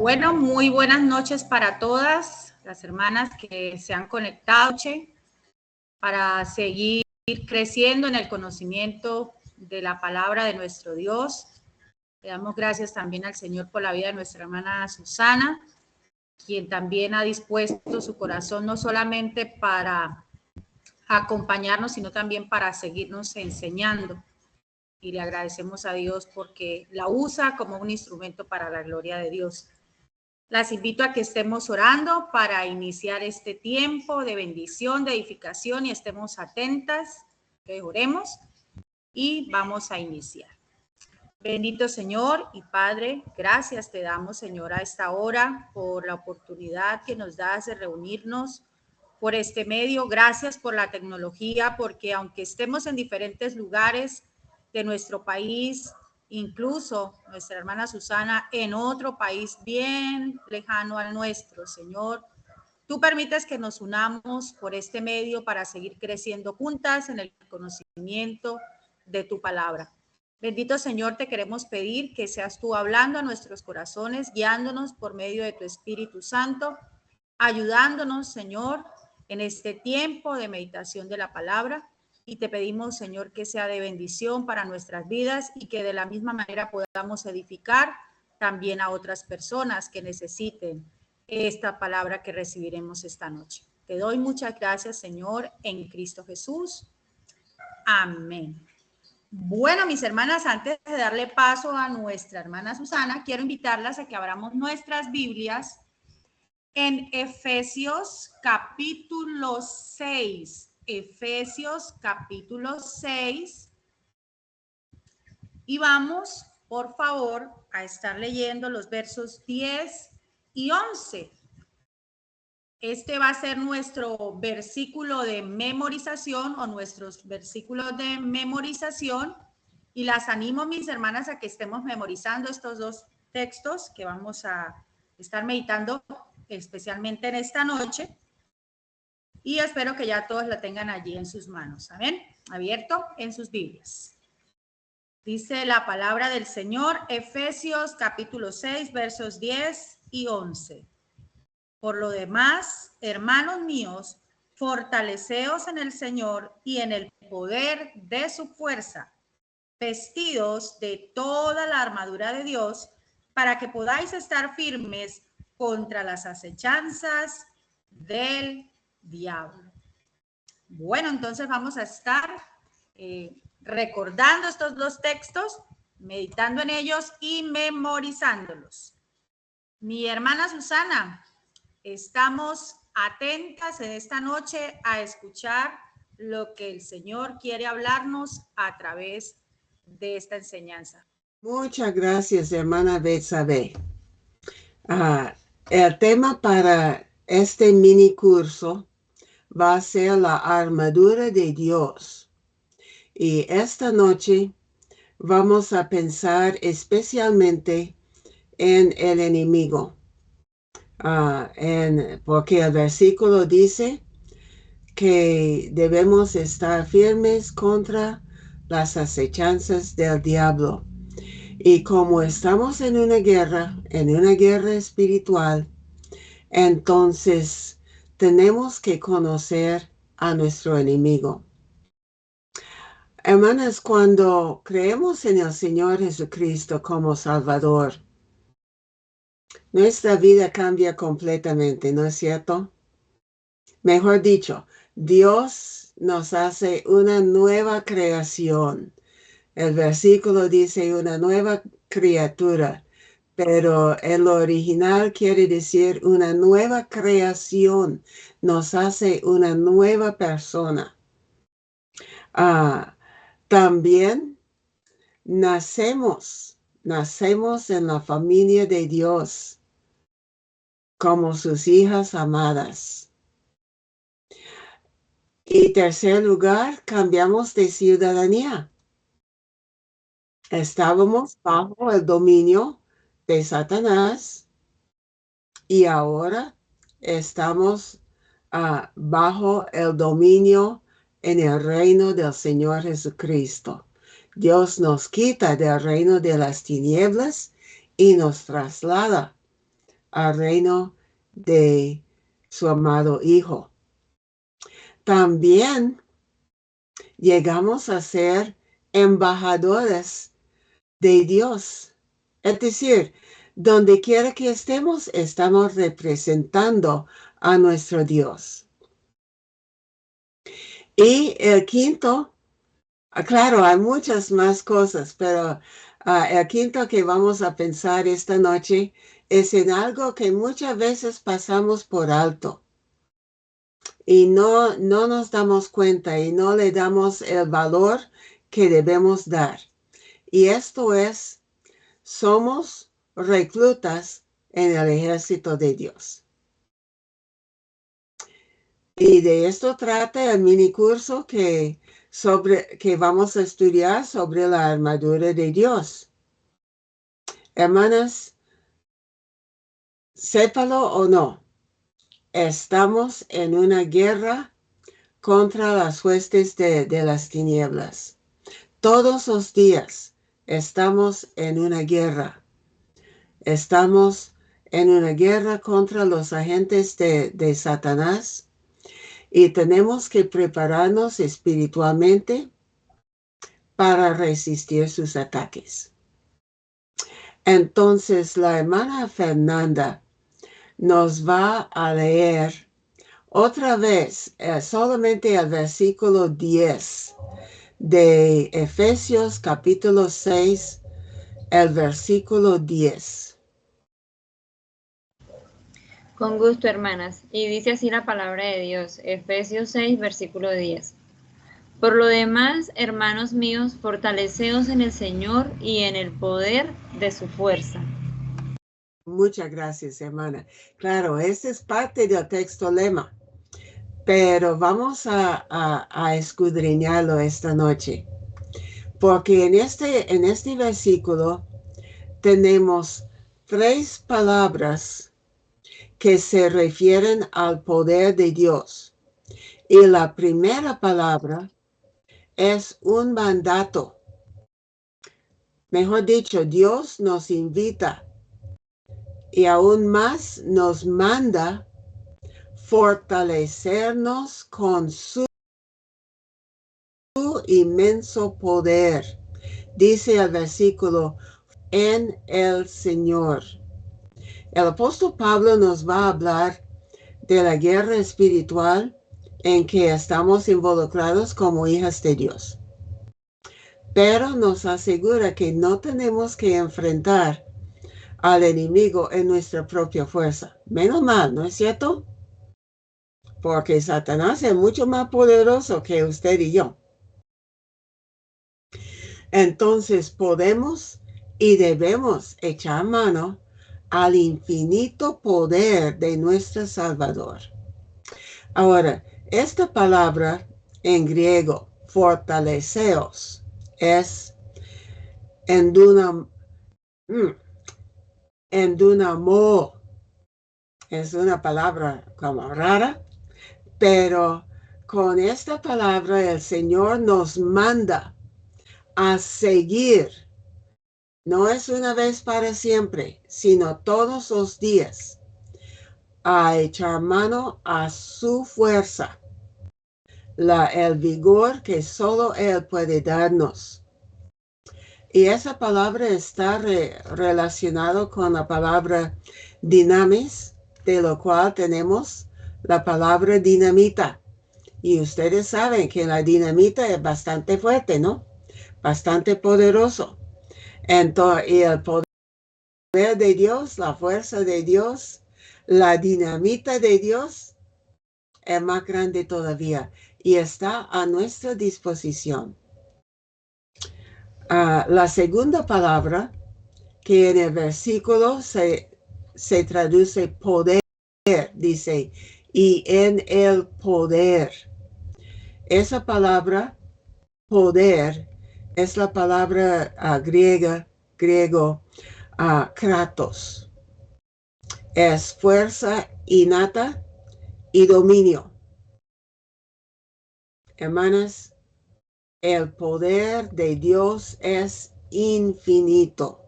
Bueno, muy buenas noches para todas las hermanas que se han conectado para seguir creciendo en el conocimiento de la palabra de nuestro Dios. Le damos gracias también al Señor por la vida de nuestra hermana Susana, quien también ha dispuesto su corazón no solamente para acompañarnos, sino también para seguirnos enseñando. Y le agradecemos a Dios porque la usa como un instrumento para la gloria de Dios. Las invito a que estemos orando para iniciar este tiempo de bendición, de edificación, y estemos atentas, que oremos y vamos a iniciar. Bendito Señor y Padre, gracias te damos, Señor, a esta hora por la oportunidad que nos das de reunirnos por este medio. Gracias por la tecnología, porque aunque estemos en diferentes lugares de nuestro país, incluso nuestra hermana Susana en otro país bien lejano al nuestro, Señor, tú permites que nos unamos por este medio para seguir creciendo juntas en el conocimiento de tu palabra. Bendito Señor, te queremos pedir que seas tú hablando a nuestros corazones, guiándonos por medio de tu Espíritu Santo, ayudándonos, Señor, en este tiempo de meditación de la palabra. Y te pedimos, Señor, que sea de bendición para nuestras vidas y que de la misma manera podamos edificar también a otras personas que necesiten esta palabra que recibiremos esta noche. Te doy muchas gracias, Señor, en Cristo Jesús. Amén. Bueno, mis hermanas, antes de darle paso a nuestra hermana Susana, quiero invitarlas a que abramos nuestras Biblias en Efesios capítulo 6. Efesios capítulo 6. Y vamos, por favor, a estar leyendo los versos 10 y 11. Este va a ser nuestro versículo de memorización o nuestros versículos de memorización. Y las animo, mis hermanas, a que estemos memorizando estos dos textos que vamos a estar meditando especialmente en esta noche. Y espero que ya todos la tengan allí en sus manos. Amén. Abierto en sus Biblias. Dice la palabra del Señor, Efesios capítulo 6, versos 10 y 11. Por lo demás, hermanos míos, fortaleceos en el Señor y en el poder de su fuerza, vestidos de toda la armadura de Dios, para que podáis estar firmes contra las acechanzas del diablo. Bueno, entonces vamos a estar recordando estos dos textos, meditando en ellos y memorizándolos. Mi hermana Susana, estamos atentas en esta noche a escuchar lo que el Señor quiere hablarnos a través de esta enseñanza. Muchas gracias, hermana Betsabe. El tema para este mini curso va a ser la armadura de Dios. Y esta noche vamos a pensar especialmente en el enemigo. Porque el versículo dice que debemos estar firmes contra las acechanzas del diablo. Y como estamos en una guerra espiritual, entonces tenemos que conocer a nuestro enemigo. Hermanas, cuando creemos en el Señor Jesucristo como Salvador, nuestra vida cambia completamente, ¿no es cierto? Mejor dicho, Dios nos hace una nueva creación. El versículo dice una nueva criatura, pero el original quiere decir una nueva creación. Nos hace una nueva persona. También nacemos en la familia de Dios como sus hijas amadas. Y tercer lugar, cambiamos de ciudadanía. Estábamos bajo el dominio de Satanás y ahora estamos bajo el dominio en el reino del Señor Jesucristo. Dios nos quita del reino de las tinieblas y nos traslada al reino de su amado Hijo. También llegamos a ser embajadores de Dios. Es decir, donde quiera que estemos, estamos representando a nuestro Dios. Y el quinto, claro, hay muchas más cosas, pero el quinto que vamos a pensar esta noche es en algo que muchas veces pasamos por alto y no nos damos cuenta y no le damos el valor que debemos dar. Y esto es, somos reclutas en el ejército de Dios. Y de esto trata el mini curso que vamos a estudiar sobre la armadura de Dios. Hermanas, sépalo o no, estamos en una guerra contra las huestes de las tinieblas. Todos los días estamos en una guerra. Estamos en una guerra contra los agentes de Satanás. Y tenemos que prepararnos espiritualmente para resistir sus ataques. Entonces, la hermana Fernanda nos va a leer otra vez solamente el versículo 10 de Efesios capítulo 6, el versículo 10. Con gusto, hermanas. Y dice así la palabra de Dios, Efesios 6, versículo 10. Por lo demás, hermanos míos, fortaleceos en el Señor y en el poder de su fuerza. Muchas gracias, hermana. Claro, este es parte del texto lema, pero vamos a escudriñarlo esta noche, porque en este versículo tenemos 3 palabras que se refieren al poder de Dios. Y la primera palabra es un mandato. Mejor dicho, Dios nos invita y aún más nos manda fortalecernos con su inmenso poder. Dice el versículo, en el Señor. El apóstol Pablo nos va a hablar de la guerra espiritual en que estamos involucrados como hijas de Dios. Pero nos asegura que no tenemos que enfrentar al enemigo en nuestra propia fuerza. Menos mal, ¿no es cierto? Porque Satanás es mucho más poderoso que usted y yo. Entonces podemos y debemos echar mano al infinito poder de nuestro Salvador. Ahora, esta palabra en griego, fortaleceos, es endunamo. Es una palabra como rara, pero con esta palabra el Señor nos manda a seguir. No es una vez para siempre, sino todos los días, a echar mano a su fuerza, el vigor que solo Él puede darnos. Y esa palabra está relacionada con la palabra dinamis, de lo cual tenemos la palabra dinamita. Y ustedes saben que la dinamita es bastante fuerte, ¿no? Bastante poderoso. Entonces, y el poder de Dios, la fuerza de Dios, la dinamita de Dios es más grande todavía y está a nuestra disposición. La segunda palabra que en el versículo se traduce poder, dice, y en el poder. Esa palabra, poder, es la palabra griego, kratos. Es fuerza innata y dominio. Hermanas, el poder de Dios es infinito.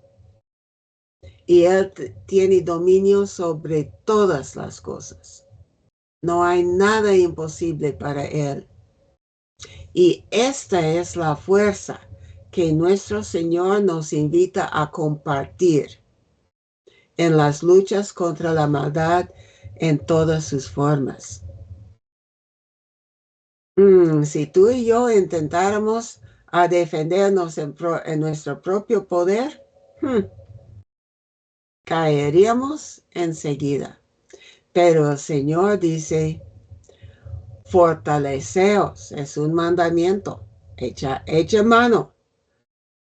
y Él tiene dominio sobre todas las cosas. No hay nada imposible para Él. Y esta es la fuerza que nuestro Señor nos invita a compartir en las luchas contra la maldad en todas sus formas. Si tú y yo intentáramos a defendernos en nuestro propio poder, caeríamos enseguida. Pero el Señor dice, fortaleceos, es un mandamiento. Echa mano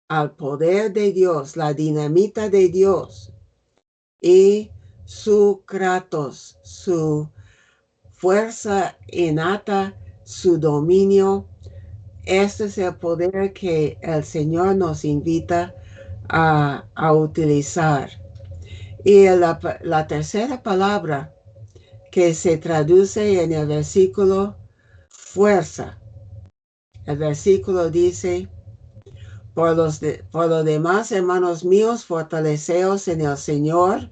al poder de Dios, la dinamita de Dios y su kratos, su fuerza innata, su dominio. Este es el poder que el Señor nos invita a utilizar. Y la tercera palabra que se traduce en el versículo, fuerza. El versículo dice, por lo demás, hermanos míos, fortaleceos en el Señor.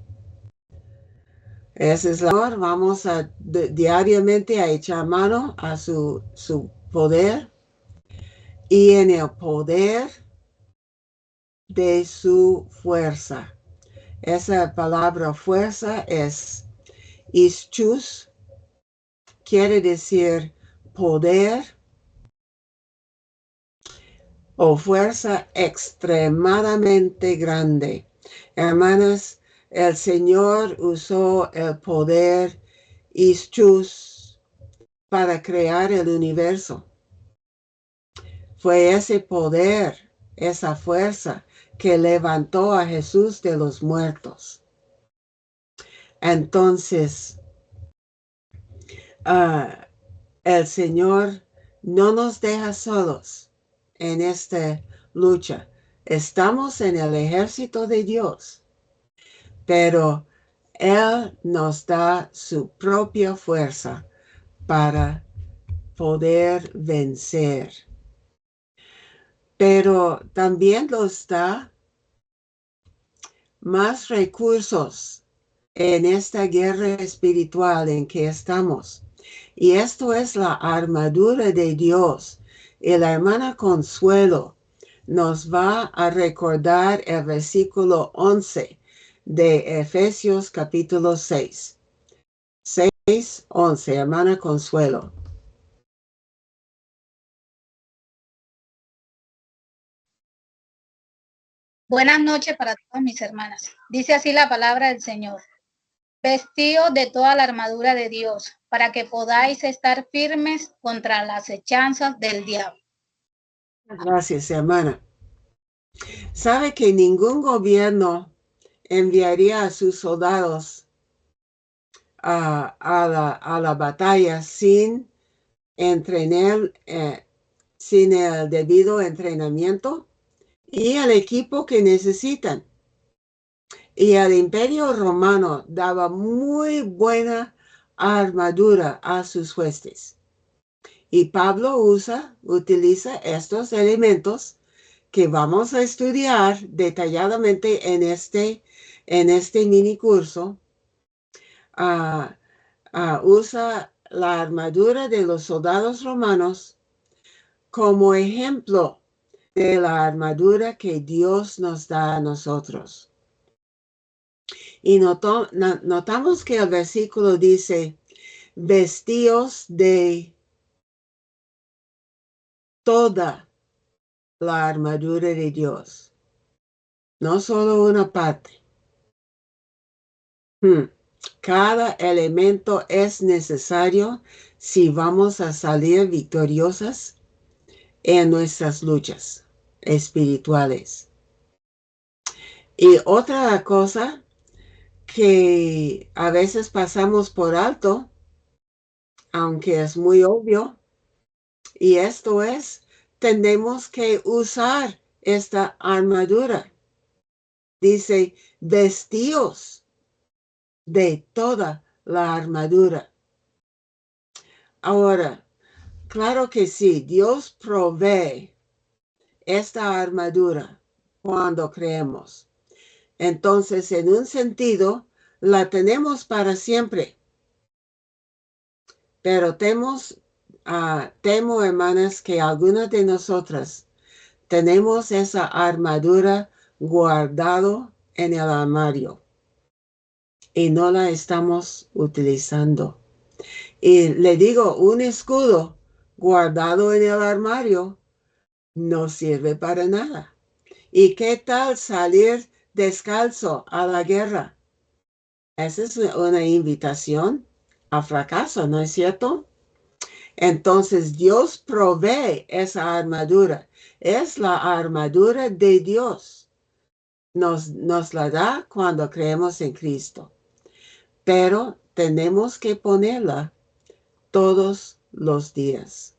Ese es la Señor. Vamos a diariamente a echar mano a su poder y en el poder de su fuerza. Esa palabra fuerza es ischus, quiere decir poder o fuerza extremadamente grande. Hermanas, el Señor usó el poder ischus para crear el universo. Fue ese poder, esa fuerza que levantó a Jesús de los muertos. Entonces, el Señor no nos deja solos en esta lucha. Estamos en el ejército de Dios, pero Él nos da su propia fuerza para poder vencer. Pero también nos da más recursos en esta guerra espiritual en que estamos. Y esto es la armadura de Dios. Y la hermana Consuelo nos va a recordar el versículo 11 de Efesios capítulo 6. 6:11, hermana Consuelo. Buenas noches para todas mis hermanas. Dice así la palabra del Señor. Vestíos de toda la armadura de Dios, para que podáis estar firmes contra las acechanzas del diablo. Gracias, hermana. Sabe que ningún gobierno enviaría a sus soldados a la batalla sin entrenar, sin el debido entrenamiento y el equipo que necesitan. Y el Imperio Romano daba muy buena armadura a sus huestes. Y Pablo utiliza estos elementos que vamos a estudiar detalladamente en este mini curso. Usa la armadura de los soldados romanos como ejemplo de la armadura que Dios nos da a nosotros. Y notamos que el versículo dice, vestíos de toda la armadura de Dios, no solo una parte. Cada elemento es necesario si vamos a salir victoriosas en nuestras luchas espirituales. Y otra cosa que a veces pasamos por alto, aunque es muy obvio, y esto es, tenemos que usar esta armadura. Dice, vestíos de toda la armadura. Ahora, claro que sí, Dios provee esta armadura cuando creemos. Entonces, en un sentido, la tenemos para siempre. Pero temo, hermanas, que algunas de nosotras tenemos esa armadura guardado en el armario y no la estamos utilizando. Y le digo, un escudo guardado en el armario no sirve para nada. ¿Y qué tal salir descalzo a la guerra? Esa es una invitación a fracaso, ¿no es cierto? Entonces Dios provee esa armadura. Es la armadura de Dios. Nos la da cuando creemos en Cristo. Pero tenemos que ponerla todos los días.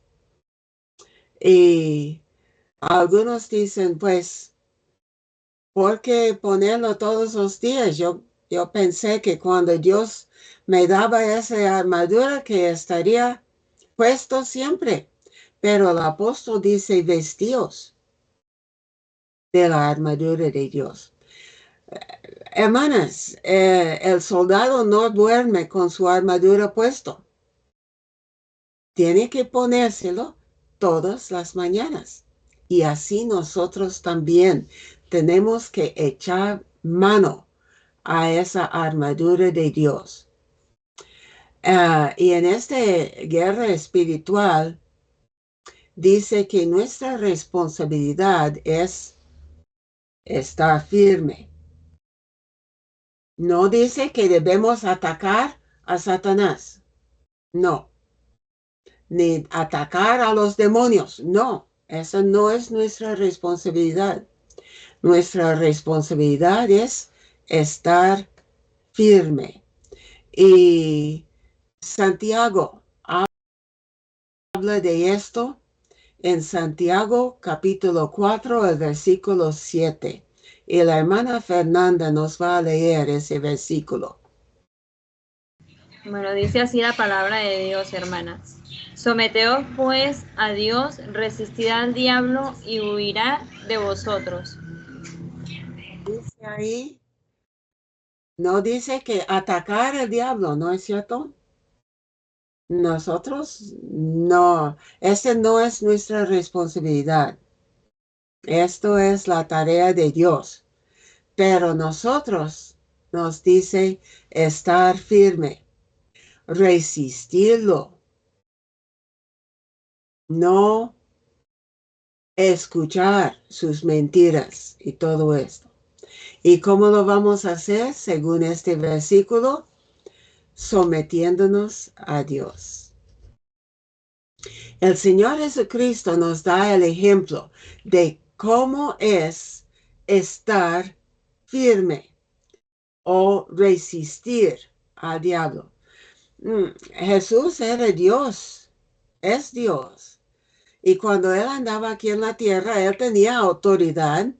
Y algunos dicen, pues, ¿por qué ponerlo todos los días? Yo pensé que cuando Dios me daba esa armadura que estaría puesto siempre. Pero el apóstol dice, vestíos de la armadura de Dios. Hermanas, el soldado no duerme con su armadura puesto. Tiene que ponérselo todas las mañanas. Y así nosotros también tenemos que echar mano a esa armadura de Dios. Y en esta guerra espiritual, dice que nuestra responsabilidad es estar firme. No dice que debemos atacar a Satanás. No. Ni atacar a los demonios. No. Esa no es nuestra responsabilidad. Nuestra responsabilidad es estar firme. Y Santiago habla de esto en Santiago capítulo 4, el versículo 7. Y la hermana Fernanda nos va a leer ese versículo. Bueno, dice así la palabra de Dios, hermanas. Someteos pues a Dios, resistid al diablo y huirá de vosotros. Dice ahí, no dice que atacar al diablo, ¿no es cierto? Nosotros no, esa no es nuestra responsabilidad. Esto es la tarea de Dios. Pero nosotros nos dice estar firme, resistirlo, no escuchar sus mentiras y todo esto. ¿Y cómo lo vamos a hacer según este versículo? Sometiéndonos a Dios. El Señor Jesucristo nos da el ejemplo de cómo es estar firme o resistir al diablo. Jesús era Dios, es Dios. Y cuando Él andaba aquí en la tierra, Él tenía autoridad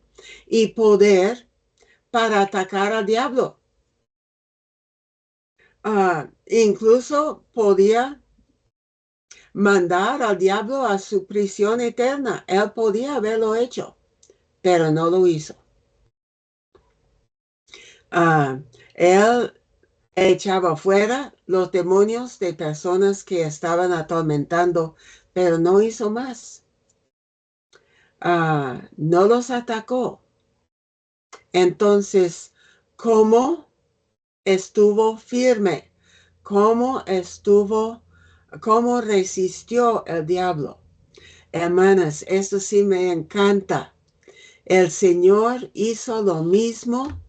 y poder para atacar al diablo. Incluso podía mandar al diablo a su prisión eterna. Él podía haberlo hecho, pero no lo hizo. Él echaba fuera los demonios de personas que estaban atormentando, pero no hizo más. No los atacó. Entonces, ¿cómo estuvo firme? ¿Cómo resistió el diablo? Hermanas, esto sí me encanta. El Señor hizo lo mismo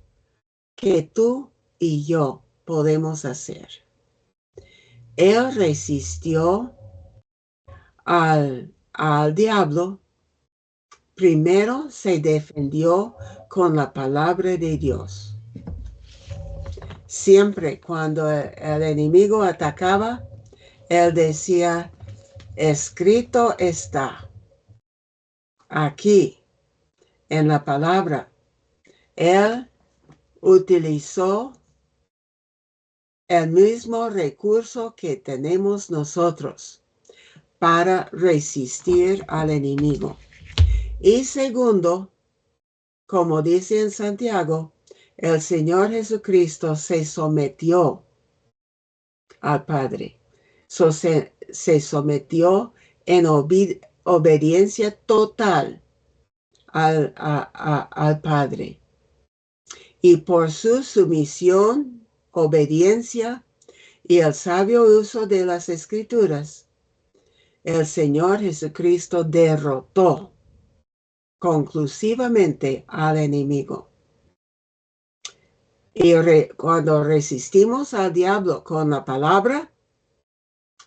que tú y yo podemos hacer. Él resistió al diablo. Primero se defendió con la palabra de Dios. Siempre cuando el enemigo atacaba, él decía, escrito está. Aquí, en la palabra, él utilizó el mismo recurso que tenemos nosotros para resistir al enemigo. Y segundo, como dice en Santiago, el Señor Jesucristo se sometió al Padre. Se sometió en obediencia total al Padre. Y por su sumisión, obediencia y el sabio uso de las Escrituras, el Señor Jesucristo derrotó conclusivamente al enemigo. Y cuando resistimos al diablo con la palabra,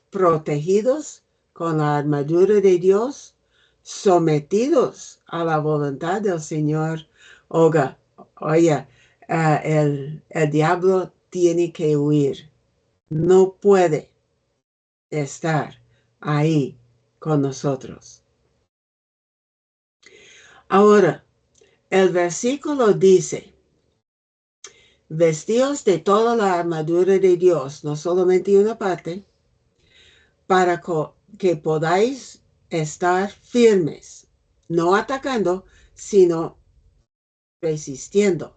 protegidos con la armadura de Dios, sometidos a la voluntad del Señor, oye, el diablo tiene que huir. No puede estar ahí con nosotros. Ahora, el versículo dice, vestíos de toda la armadura de Dios, no solamente una parte, para que podáis estar firmes, no atacando, sino resistiendo,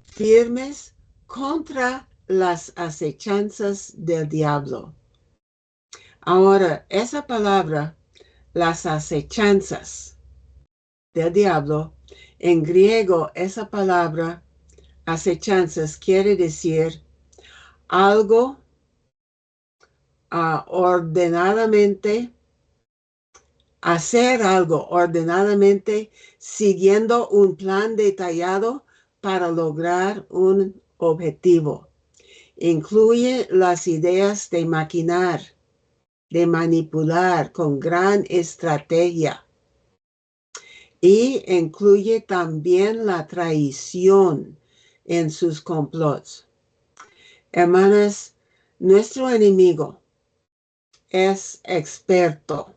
firmes contra las acechanzas del diablo. Ahora, esa palabra, las acechanzas del diablo, en griego, esa palabra, acechanzas, quiere decir algo ordenadamente, hacer algo ordenadamente, siguiendo un plan detallado para lograr un objetivo. Incluye las ideas de maquinar, de manipular con gran estrategia. Y incluye también la traición en sus complots. Hermanas, nuestro enemigo es experto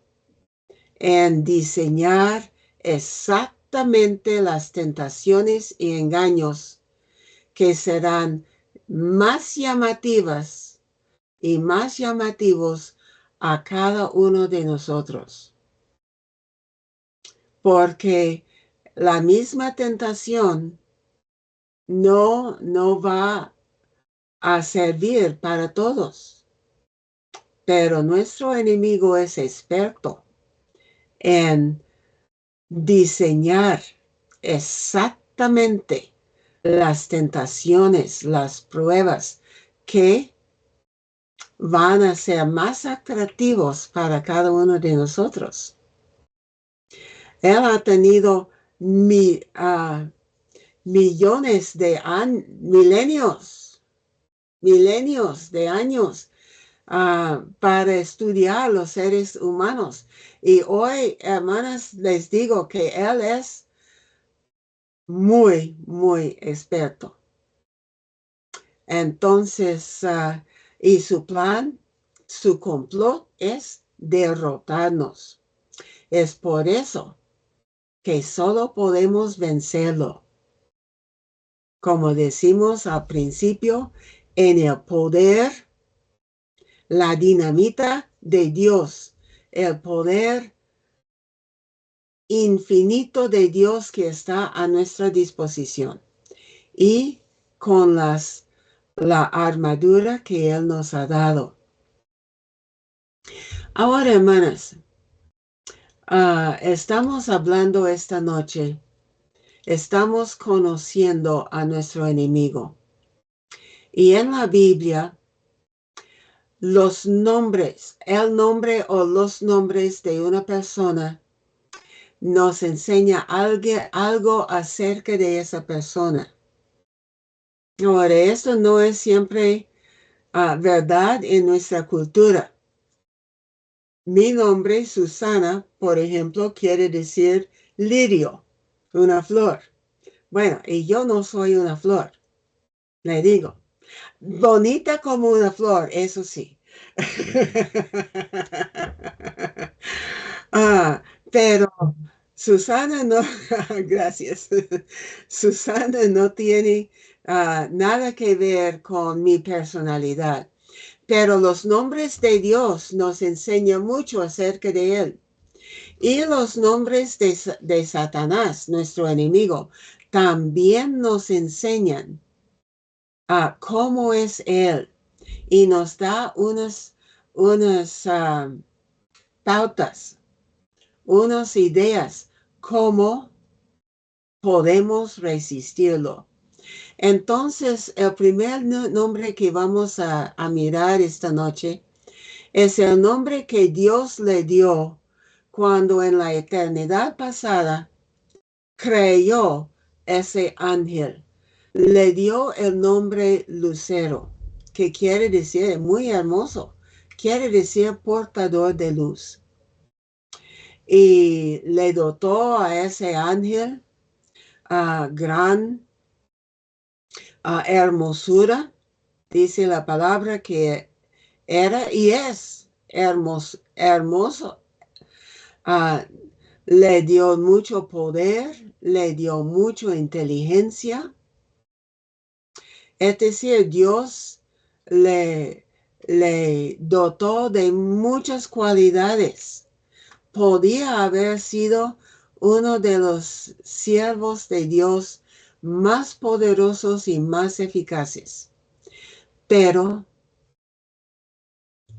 en diseñar exactamente las tentaciones y engaños que serán más llamativas y más llamativos a cada uno de nosotros. Porque la misma tentación no va a servir para todos. Pero nuestro enemigo es experto en diseñar exactamente las tentaciones, las pruebas que van a ser más atractivos para cada uno de nosotros. Él ha tenido milenios de años para estudiar los seres humanos. Y hoy, hermanas, les digo que él es muy, muy experto. Entonces, y su plan, su complot es derrotarnos. Es por eso que solo podemos vencerlo. Como decimos al principio, en el poder, la dinamita de Dios, el poder infinito de Dios que está a nuestra disposición y con la armadura que Él nos ha dado. Ahora, hermanas, estamos hablando esta noche, estamos conociendo a nuestro enemigo. Y en la Biblia, los nombres, el nombre o los nombres de una persona nos enseña algo acerca de esa persona. Ahora, esto no es siempre verdad en nuestra cultura. Mi nombre, Susana, por ejemplo, quiere decir lirio, una flor. Bueno, y yo no soy una flor, le digo. Bonita como una flor, eso sí. Pero Susana no, gracias. Susana no tiene nada que ver con mi personalidad. Pero los nombres de Dios nos enseñan mucho acerca de Él. Y los nombres de Satanás, nuestro enemigo, también nos enseñan a cómo es él y nos da unas pautas, unas ideas, cómo podemos resistirlo. Entonces, el primer nombre que vamos a mirar esta noche es el nombre que Dios le dio cuando en la eternidad pasada creó ese ángel. Le dio el nombre Lucero, que quiere decir, muy hermoso, quiere decir portador de luz. Y le dotó a ese ángel gran hermosura. Dice la palabra que era y es hermoso. Le dio mucho poder, le dio mucha inteligencia. Es decir, Dios le dotó de muchas cualidades. Podía haber sido uno de los siervos de Dios más poderosos y más eficaces. Pero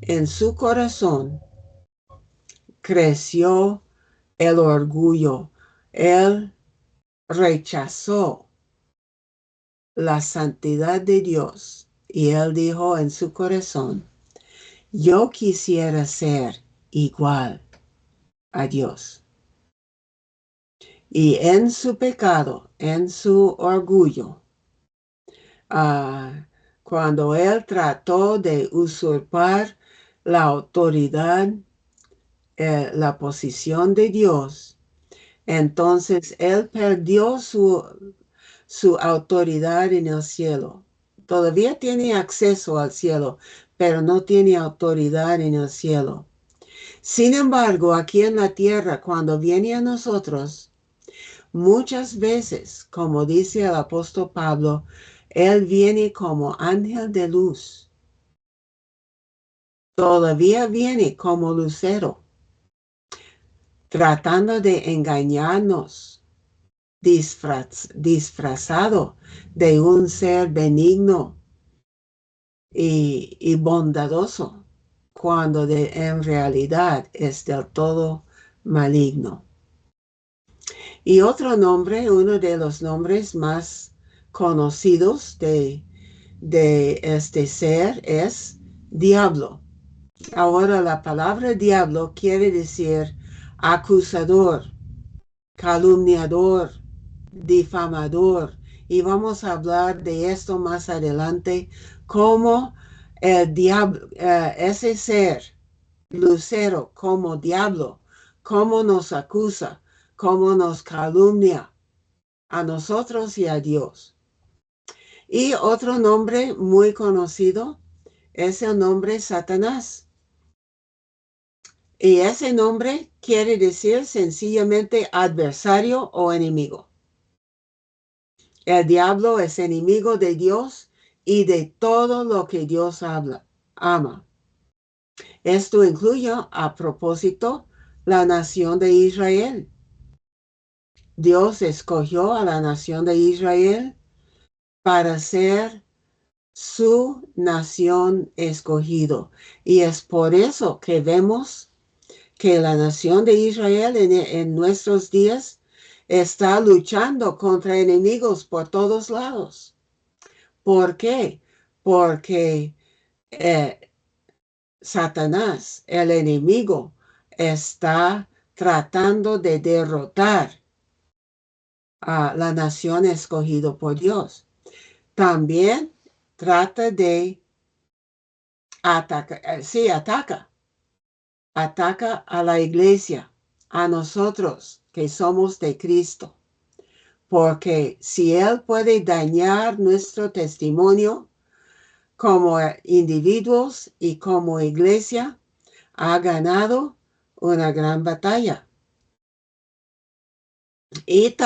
en su corazón creció el orgullo. Él rechazó la santidad de Dios y él dijo en su corazón, yo quisiera ser igual a Dios. Y en su pecado, en su orgullo, cuando él trató de usurpar la autoridad, la posición de Dios, entonces él perdió su autoridad en el cielo. Todavía tiene acceso al cielo, pero no tiene autoridad en el cielo. Sin embargo, aquí en la tierra, cuando viene a nosotros, muchas veces, como dice el apóstol Pablo, él viene como ángel de luz. Todavía viene como lucero, tratando de engañarnos, disfrazado de un ser benigno y bondadoso, cuando en realidad es del todo maligno. Y otro nombre, uno de los nombres más conocidos de este ser es diablo. Ahora la palabra diablo quiere decir acusador, calumniador, difamador. Y vamos a hablar de esto más adelante, cómo el diablo, ese ser, lucero, como diablo, cómo nos acusa, cómo nos calumnia a nosotros y a Dios. Y otro nombre muy conocido es el nombre Satanás. Y ese nombre quiere decir sencillamente adversario o enemigo. El diablo es enemigo de Dios y de todo lo que Dios ama. Esto incluye, a propósito, la nación de Israel. Dios escogió a la nación de Israel para ser su nación escogido. Y es por eso que vemos que la nación de Israel en nuestros días está luchando contra enemigos por todos lados. ¿Por qué? Porque Satanás, el enemigo, está tratando de derrotar a la nación escogida por Dios. También trata de atacar, ataca a la iglesia, a nosotros que somos de Cristo. Porque si Él puede dañar nuestro testimonio como individuos y como iglesia, ha ganado una gran batalla. Y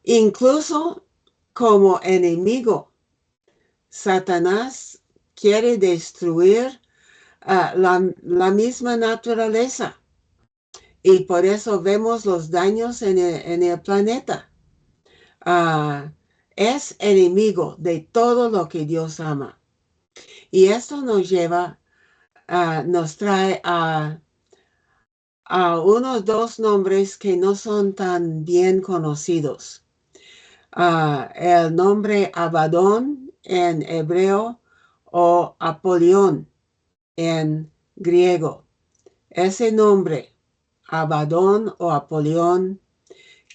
incluso como enemigo, Satanás quiere destruir la misma naturaleza. Y por eso vemos los daños en el planeta. Es enemigo de todo lo que Dios ama. Y esto nos lleva, nos trae a unos dos nombres que no son tan bien conocidos. El nombre Abadón en hebreo o Apolión en griego. Ese nombre, Abadón o Apolión,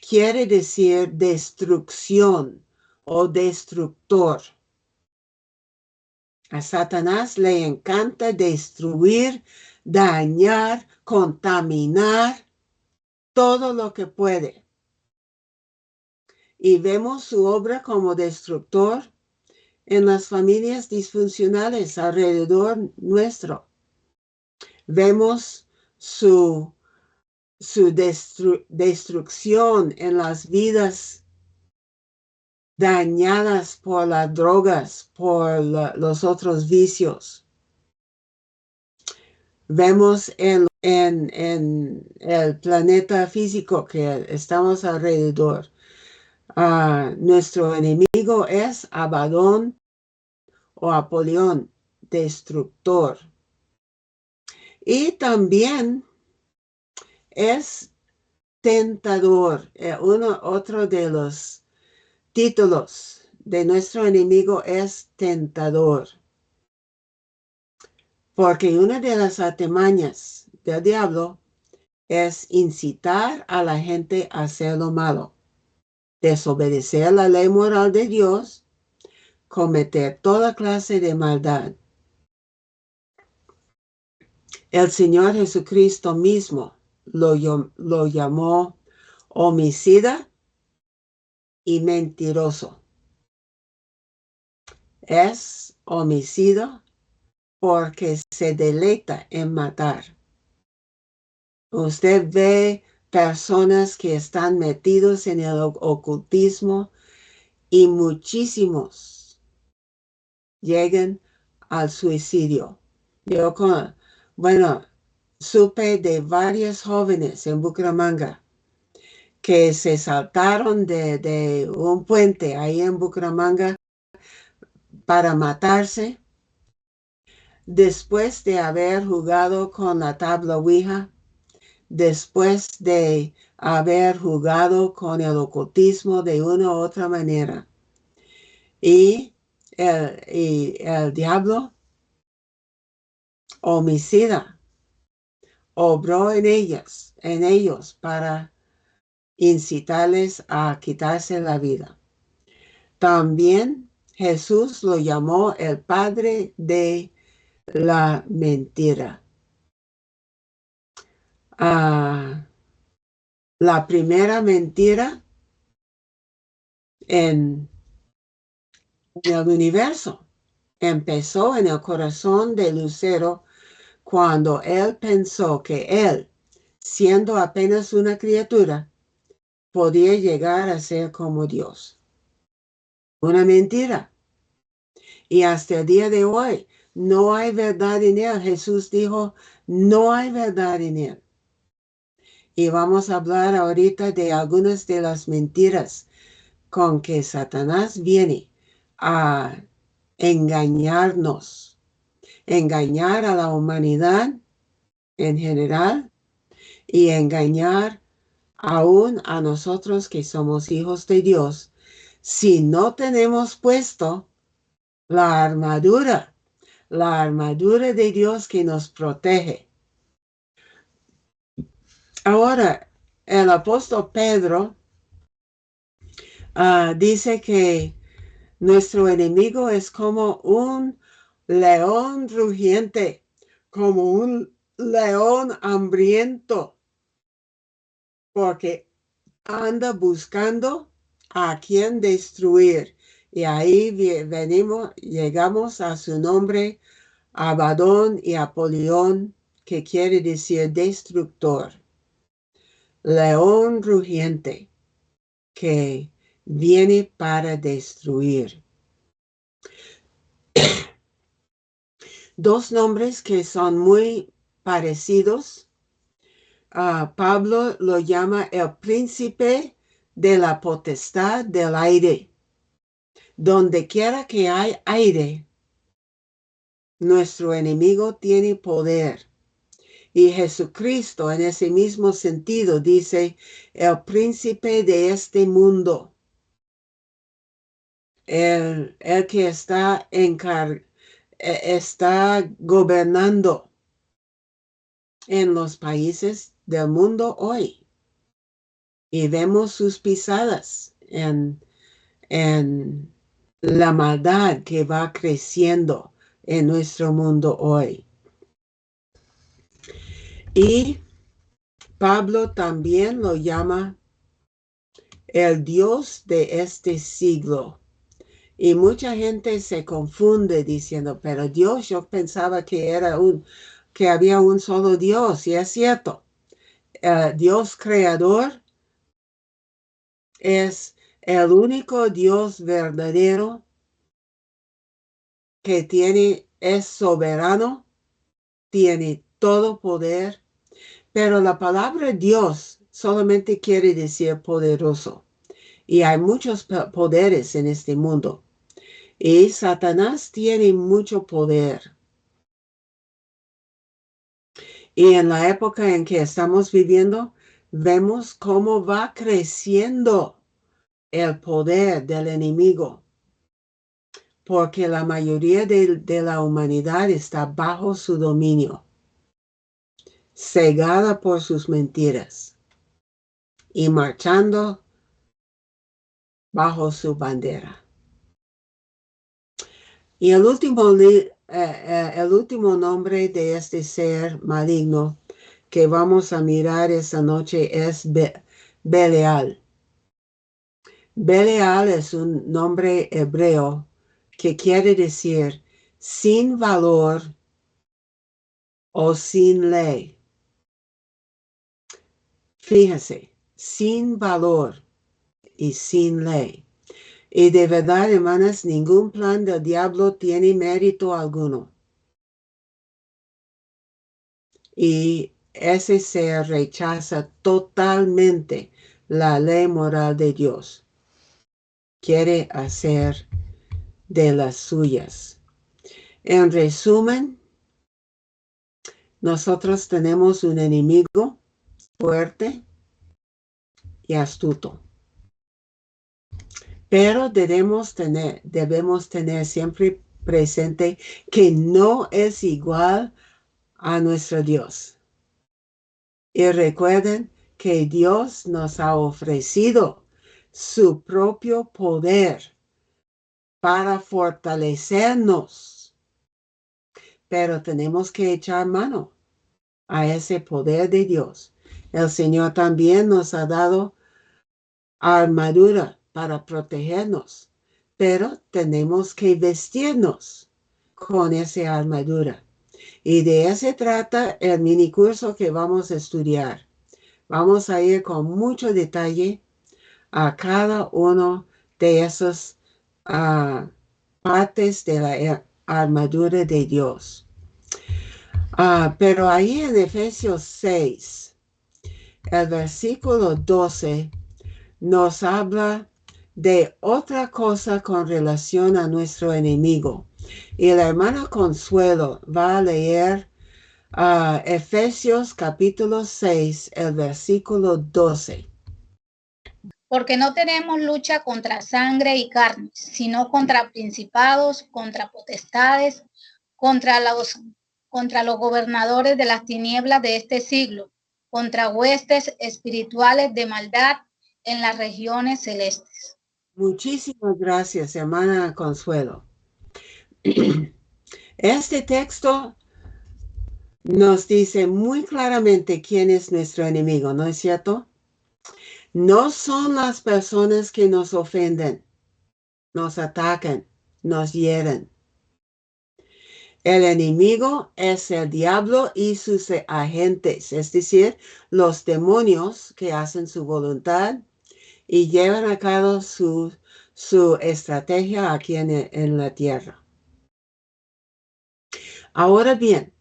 quiere decir destrucción o destructor. A Satanás le encanta destruir, dañar, contaminar todo lo que puede. Y vemos su obra como destructor en las familias disfuncionales alrededor nuestro. Vemos su destrucción en las vidas dañadas por las drogas, por los otros vicios. Vemos en el planeta físico que estamos alrededor. Nuestro enemigo es Abadón o Apolión, destructor. Y también es tentador. Otro de los títulos de nuestro enemigo es tentador. Porque una de las artimañas del diablo es incitar a la gente a hacer lo malo, desobedecer la ley moral de Dios, cometer toda clase de maldad. El Señor Jesucristo mismo lo llamó homicida y mentiroso. Es homicida porque se deleita en matar. Usted ve personas que están metidos en el ocultismo y muchísimos llegan al suicidio. Yo, supe de varios jóvenes en Bucaramanga que se saltaron de un puente ahí en Bucaramanga para matarse después de haber jugado con la tabla Ouija, después de haber jugado con el ocultismo de una u otra manera. Y el diablo homicida obró en ellos para incitarles a quitarse la vida. También Jesús lo llamó el padre de la mentira. La primera mentira en el universo empezó en el corazón de Lucero cuando él pensó que él, siendo apenas una criatura, podía llegar a ser como Dios. Una mentira. Y hasta el día de hoy no hay verdad en él. Jesús dijo, no hay verdad en él. Y vamos a hablar ahorita de algunas de las mentiras con que Satanás viene a engañarnos, engañar a la humanidad en general y engañar aún a nosotros que somos hijos de Dios si no tenemos puesto la armadura de Dios que nos protege. Ahora, el apóstol Pedro dice que nuestro enemigo es como un león rugiente, como un león hambriento, porque anda buscando a quien destruir. Y ahí llegamos a su nombre, Abadón y Apolión, que quiere decir destructor. León rugiente que viene para destruir. Dos nombres que son muy parecidos Pablo lo llama el príncipe de la potestad del aire. Donde quiera que hay aire, nuestro enemigo tiene poder. Y Jesucristo en ese mismo sentido dice, el príncipe de este mundo, el que está gobernando en los países del mundo hoy. Y vemos sus pisadas en la maldad que va creciendo en nuestro mundo hoy. Y Pablo también lo llama el Dios de este siglo. Y mucha gente se confunde diciendo, pero Dios, yo pensaba que había un solo Dios, y es cierto. Dios creador es el único Dios verdadero que es soberano, tiene todo poder, pero la palabra Dios solamente quiere decir poderoso. Y hay muchos poderes en este mundo. Y Satanás tiene mucho poder. Y en la época en que estamos viviendo, vemos cómo va creciendo el poder del enemigo. Porque la mayoría de la humanidad está bajo su dominio, cegada por sus mentiras y marchando bajo su bandera. Y el último nombre de este ser maligno que vamos a mirar esta noche es Belial. Belial es un nombre hebreo que quiere decir sin valor o sin ley. Fíjese, sin valor y sin ley. Y de verdad, hermanas, ningún plan del diablo tiene mérito alguno. Y ese ser rechaza totalmente la ley moral de Dios. Quiere hacer de las suyas. En resumen, nosotros tenemos un enemigo fuerte y astuto. Pero debemos tener siempre presente que no es igual a nuestro Dios. Y recuerden que Dios nos ha ofrecido su propio poder para fortalecernos. Pero tenemos que echar mano a ese poder de Dios. El Señor también nos ha dado armadura para protegernos, pero tenemos que vestirnos con esa armadura. Y de eso trata el mini curso que vamos a estudiar. Vamos a ir con mucho detalle a cada uno de esas partes de la armadura de Dios. Pero ahí en Efesios 6, el versículo 12, nos habla de otra cosa con relación a nuestro enemigo. Y la hermana Consuelo va a leer Efesios capítulo 6, el versículo 12. Porque no tenemos lucha contra sangre y carne, sino contra principados, contra potestades, contra los gobernadores de las tinieblas de este siglo, contra huestes espirituales de maldad en las regiones celestes. Muchísimas gracias, hermana Consuelo. Este texto nos dice muy claramente quién es nuestro enemigo, ¿no es cierto? No son las personas que nos ofenden, nos atacan, nos hieren. El enemigo es el diablo y sus agentes, es decir, los demonios que hacen su voluntad y llevan a cabo su estrategia aquí en la tierra. Ahora bien,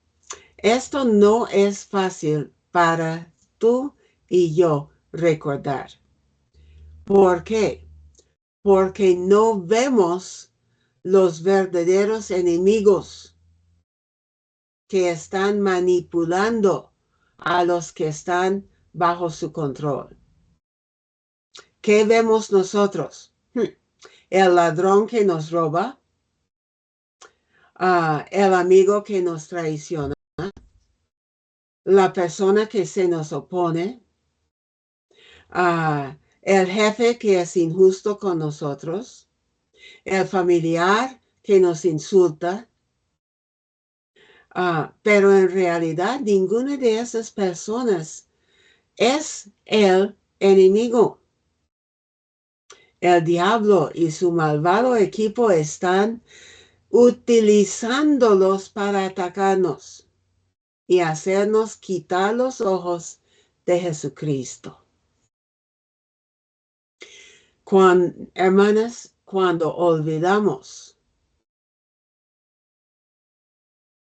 esto no es fácil para tú y yo recordar. ¿Por qué? Porque no vemos los verdaderos enemigos que están manipulando a los que están bajo su control. ¿Qué vemos nosotros? El ladrón que nos roba, el amigo que nos traiciona, la persona que se nos opone, el jefe que es injusto con nosotros, el familiar que nos insulta, pero en realidad ninguna de esas personas es el enemigo. El diablo y su malvado equipo están utilizándolos para atacarnos y hacernos quitar los ojos de Jesucristo. Hermanas, cuando olvidamos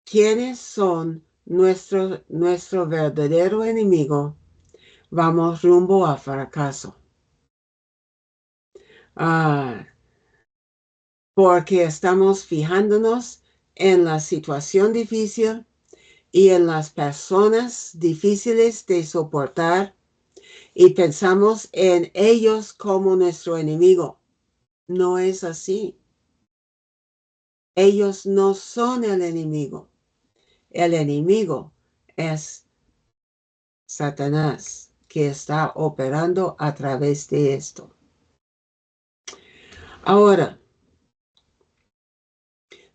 quiénes son nuestro verdadero enemigo, vamos rumbo a fracaso. Porque estamos fijándonos en la situación difícil y en las personas difíciles de soportar y pensamos en ellos como nuestro enemigo. No es así. Ellos no son el enemigo. El enemigo es Satanás, que está operando a través de esto. Ahora,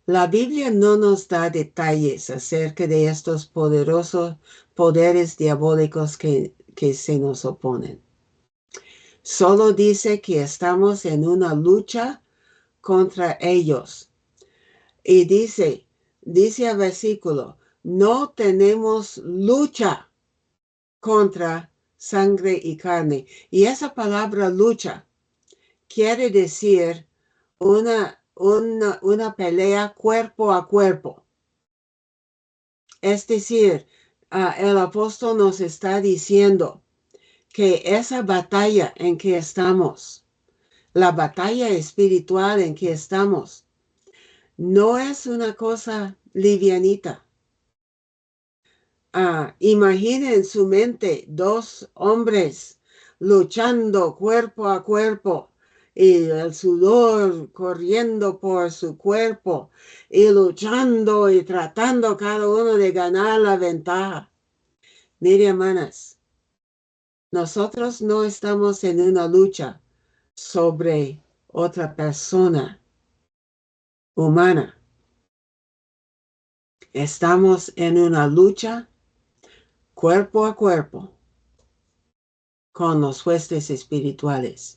la Biblia no nos da detalles acerca de estos poderosos poderes diabólicos que se nos oponen. Solo dice que estamos en una lucha contra ellos. Y dice el versículo, no tenemos lucha contra sangre y carne. Y esa palabra lucha quiere decir una pelea cuerpo a cuerpo. Es decir, el apóstol nos está diciendo que esa batalla en que estamos, la batalla espiritual en que estamos, no es una cosa livianita. Imaginen en su mente dos hombres luchando cuerpo a cuerpo y el sudor corriendo por su cuerpo y luchando y tratando cada uno de ganar la ventaja. Mire, hermanas, nosotros no estamos en una lucha sobre otra persona humana. Estamos en una lucha cuerpo a cuerpo con los huestes espirituales.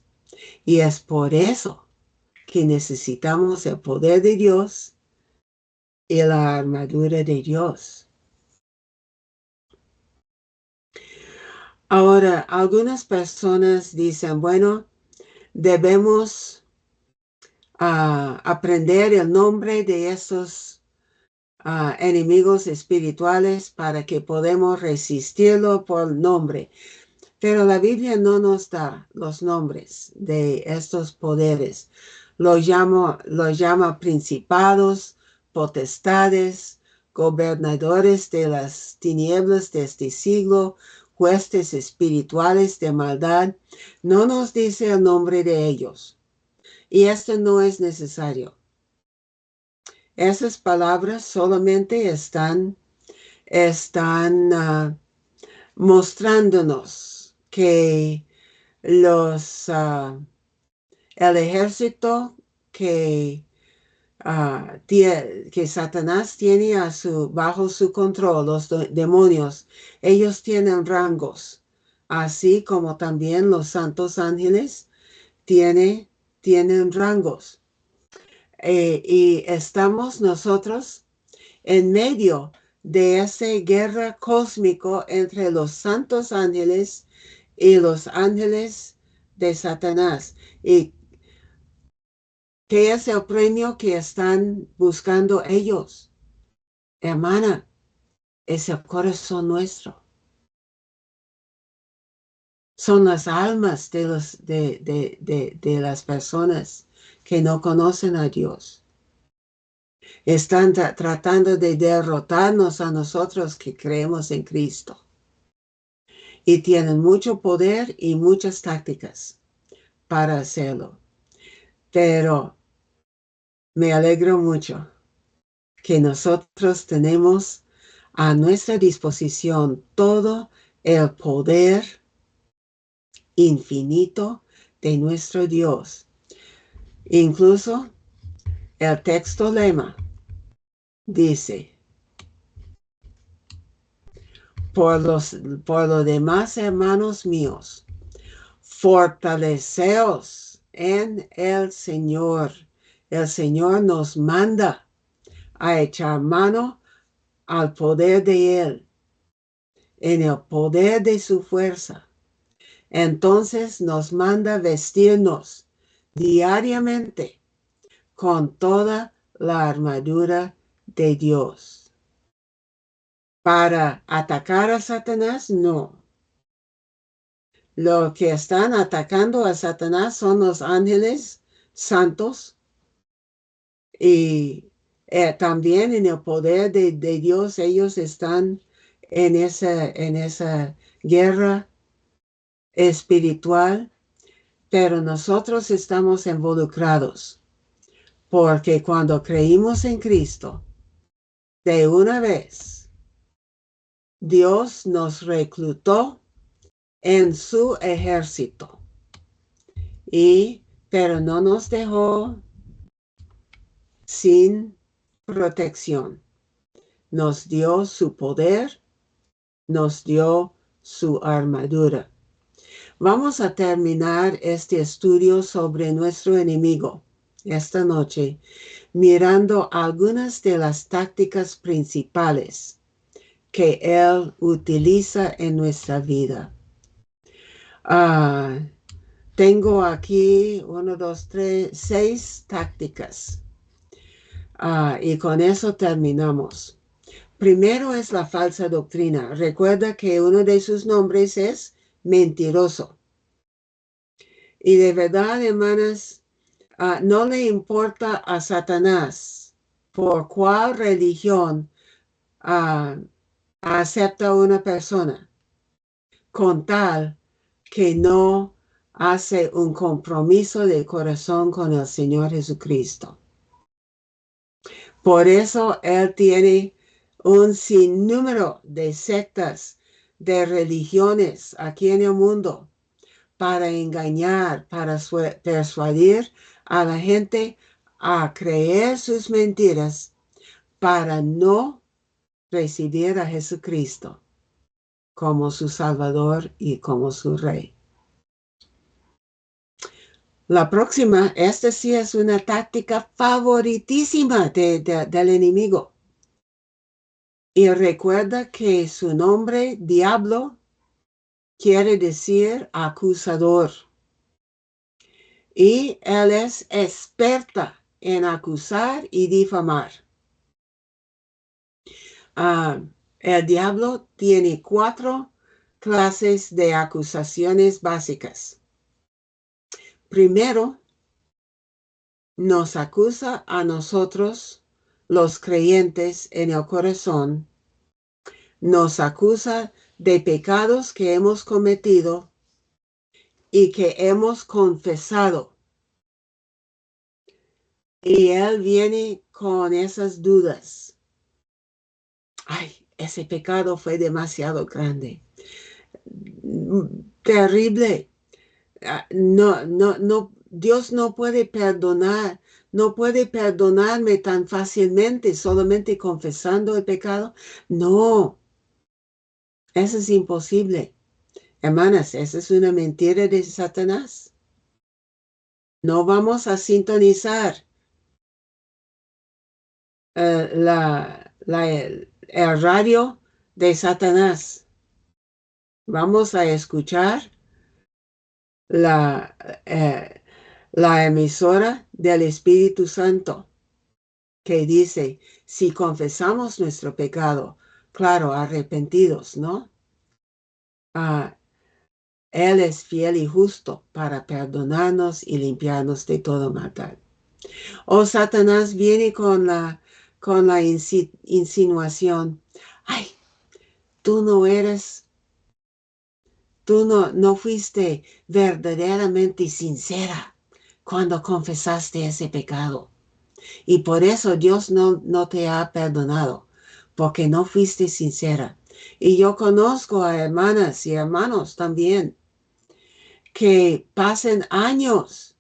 Y es por eso que necesitamos el poder de Dios y la armadura de Dios. Ahora, algunas personas dicen, bueno, debemos aprender el nombre de esos enemigos espirituales para que podamos resistirlo por nombre. Pero la Biblia no nos da los nombres de estos poderes. Los llama principados, potestades, gobernadores de las tinieblas de este siglo, huestes espirituales de maldad. No nos dice el nombre de ellos. Y esto no es necesario. Esas palabras solamente están mostrándonos que el ejército que Satanás tiene bajo su control, los demonios, ellos tienen rangos, así como también los santos ángeles tienen rangos. Y estamos nosotros en medio de esa guerra cósmica entre los santos ángeles y los ángeles de Satanás. ¿Y qué es el premio que están buscando ellos? Hermana, es el corazón nuestro. Son las almas de las personas que no conocen a Dios. Están tratando de derrotarnos a nosotros que creemos en Cristo. Y tienen mucho poder y muchas tácticas para hacerlo. Pero me alegro mucho que nosotros tenemos a nuestra disposición todo el poder infinito de nuestro Dios. Incluso el texto lema dice, por lo demás, hermanos míos, fortaleceos en el Señor. El Señor nos manda a echar mano al poder de Él, en el poder de su fuerza. Entonces nos manda vestirnos diariamente con toda la armadura de Dios. ¿Para atacar a Satanás? No. Lo que están atacando a Satanás son los ángeles santos y también en el poder de Dios ellos están en esa guerra espiritual, pero nosotros estamos involucrados porque cuando creímos en Cristo, de una vez, Dios nos reclutó en su ejército, pero no nos dejó sin protección. Nos dio su poder, nos dio su armadura. Vamos a terminar este estudio sobre nuestro enemigo esta noche, mirando algunas de las tácticas principales que él utiliza en nuestra vida. Tengo aquí 6 tácticas. Y con eso terminamos. Primero es la falsa doctrina. Recuerda que uno de sus nombres es mentiroso. Y de verdad, hermanas, no le importa a Satanás por cuál religión acepta una persona, con tal que no hace un compromiso de corazón con el Señor Jesucristo. Por eso Él tiene un sinnúmero de sectas, de religiones aquí en el mundo, para engañar, para persuadir a la gente a creer sus mentiras, para no recibir a Jesucristo como su Salvador y como su Rey. La próxima, esta sí es una táctica favoritísima del enemigo. Y recuerda que su nombre, diablo, quiere decir acusador. Y él es experta en acusar y difamar. El diablo tiene 4 clases de acusaciones básicas. Primero, nos acusa a nosotros, los creyentes en el corazón. Nos acusa de pecados que hemos cometido y que hemos confesado. Y él viene con esas dudas. Ay, ese pecado fue demasiado grande. Terrible. No, Dios no puede perdonar. No puede perdonarme tan fácilmente solamente confesando el pecado. No. Eso es imposible. Hermanas, esa es una mentira de Satanás. No vamos a sintonizar el radio de Satanás. Vamos a escuchar la emisora del Espíritu Santo que dice, si confesamos nuestro pecado, claro, arrepentidos, ¿no? Él es fiel y justo para perdonarnos y limpiarnos de todo maldad. O Satanás viene con la insinuación, ay, tú no fuiste verdaderamente sincera cuando confesaste ese pecado. Y por eso Dios no te ha perdonado, porque no fuiste sincera. Y yo conozco a hermanas y hermanos también que pasen años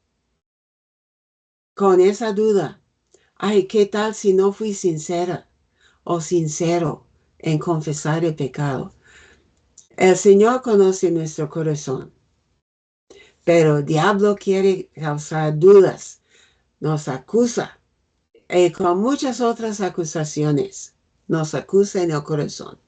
con esa duda. Ay, ¿qué tal si no fui sincera o sincero en confesar el pecado? El Señor conoce nuestro corazón, pero el diablo quiere causar dudas, nos acusa y con muchas otras acusaciones nos acusa en el corazón.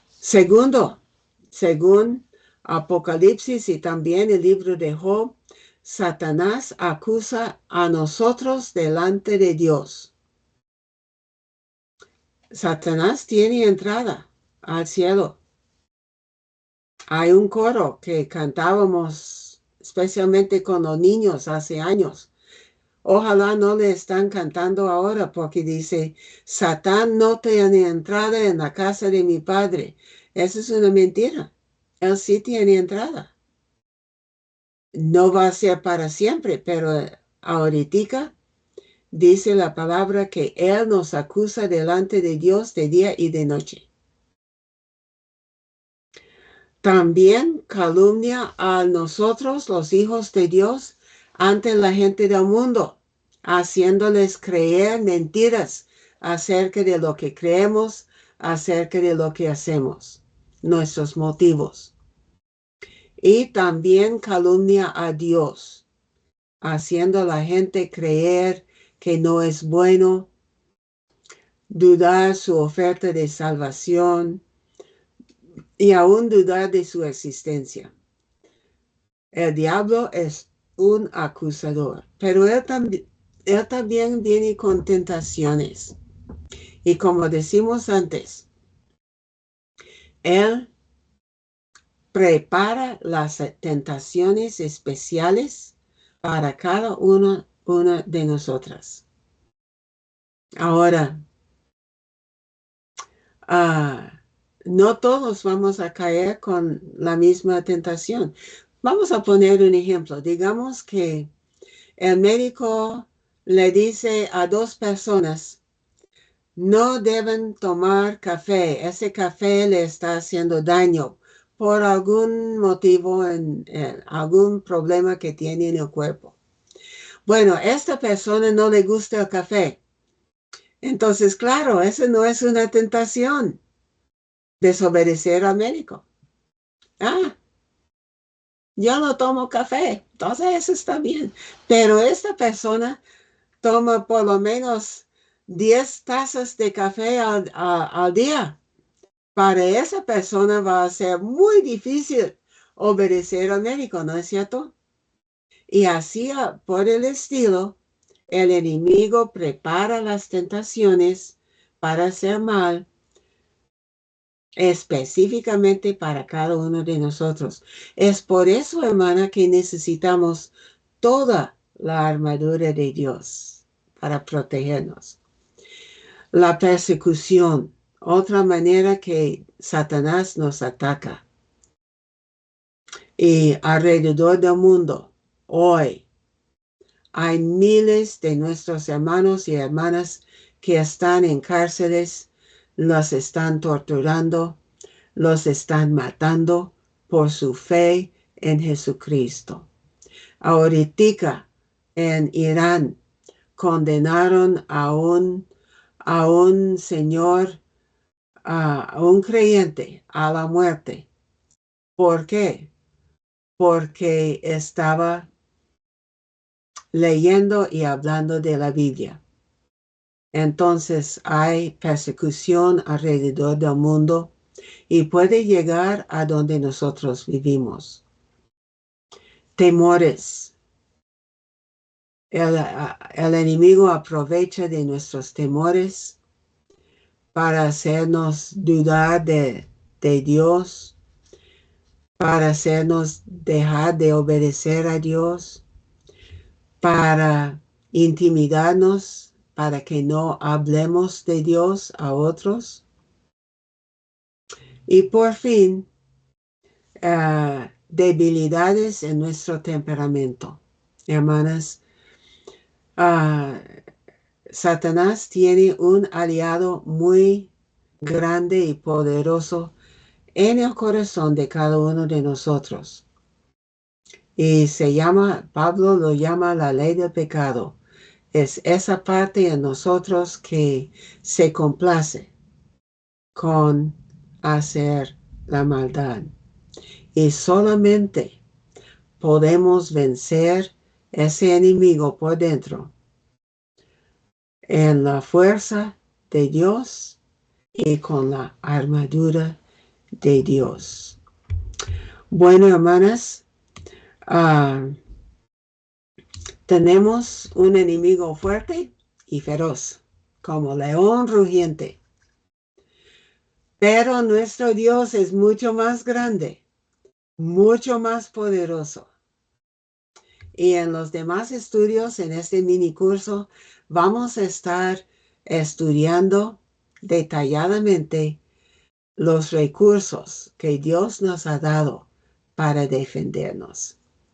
Segundo, según Apocalipsis y también el libro de Job, Satanás acusa a nosotros delante de Dios. Satanás tiene entrada al cielo. Hay un coro que cantábamos especialmente con los niños hace años. Ojalá no le están cantando ahora porque dice, Satán no tiene entrada en la casa de mi padre. Eso es una mentira. Él sí tiene entrada. No va a ser para siempre, pero ahorita dice la palabra que Él nos acusa delante de Dios de día y de noche. También calumnia a nosotros, los hijos de Dios, ante la gente del mundo, haciéndoles creer mentiras acerca de lo que creemos, acerca de lo que hacemos, nuestros motivos. Y también calumnia a Dios, haciendo a la gente creer que no es bueno, dudar su oferta de salvación y aún dudar de su existencia. El diablo es un acusador, pero él también viene con tentaciones. Y como decimos antes, él prepara las tentaciones especiales para cada una de nosotras. Ahora, no todos vamos a caer con la misma tentación. Vamos a poner un ejemplo. Digamos que el médico le dice a dos personas, no deben tomar café. Ese café le está haciendo daño por algún motivo, en algún problema que tiene en el cuerpo. Bueno, a esta persona no le gusta el café. Entonces, claro, eso no es una tentación. Desobedecer al médico. Yo no tomo café, entonces eso está bien. Pero esta persona toma por lo menos 10 tazas de café al día. Para esa persona va a ser muy difícil obedecer al médico, ¿no es cierto? Y así por el estilo, el enemigo prepara las tentaciones para hacer mal específicamente para cada uno de nosotros. Es por eso, hermana, que necesitamos toda la armadura de Dios para protegernos. La persecución, otra manera que Satanás nos ataca. Y alrededor del mundo, hoy, hay miles de nuestros hermanos y hermanas que están en cárceles, los están torturando, los están matando por su fe en Jesucristo. Ahorita en Irán condenaron a un señor, a un creyente a la muerte. ¿Por qué? Porque estaba leyendo y hablando de la Biblia. Entonces hay persecución alrededor del mundo y puede llegar a donde nosotros vivimos. Temores. El enemigo aprovecha de nuestros temores para hacernos dudar de Dios, para hacernos dejar de obedecer a Dios, para intimidarnos, para que no hablemos de Dios a otros. Y por fin, debilidades en nuestro temperamento. Hermanas, Satanás tiene un aliado muy grande y poderoso en el corazón de cada uno de nosotros. Y Pablo lo llama la ley del pecado. Es esa parte en nosotros que se complace con hacer la maldad. Y solamente podemos vencer ese enemigo por dentro en la fuerza de Dios y con la armadura de Dios. Bueno, hermanas, tenemos un enemigo fuerte y feroz, como león rugiente. Pero nuestro Dios es mucho más grande, mucho más poderoso. Y en los demás estudios, en este mini curso, vamos a estar estudiando detalladamente los recursos que Dios nos ha dado para defendernos.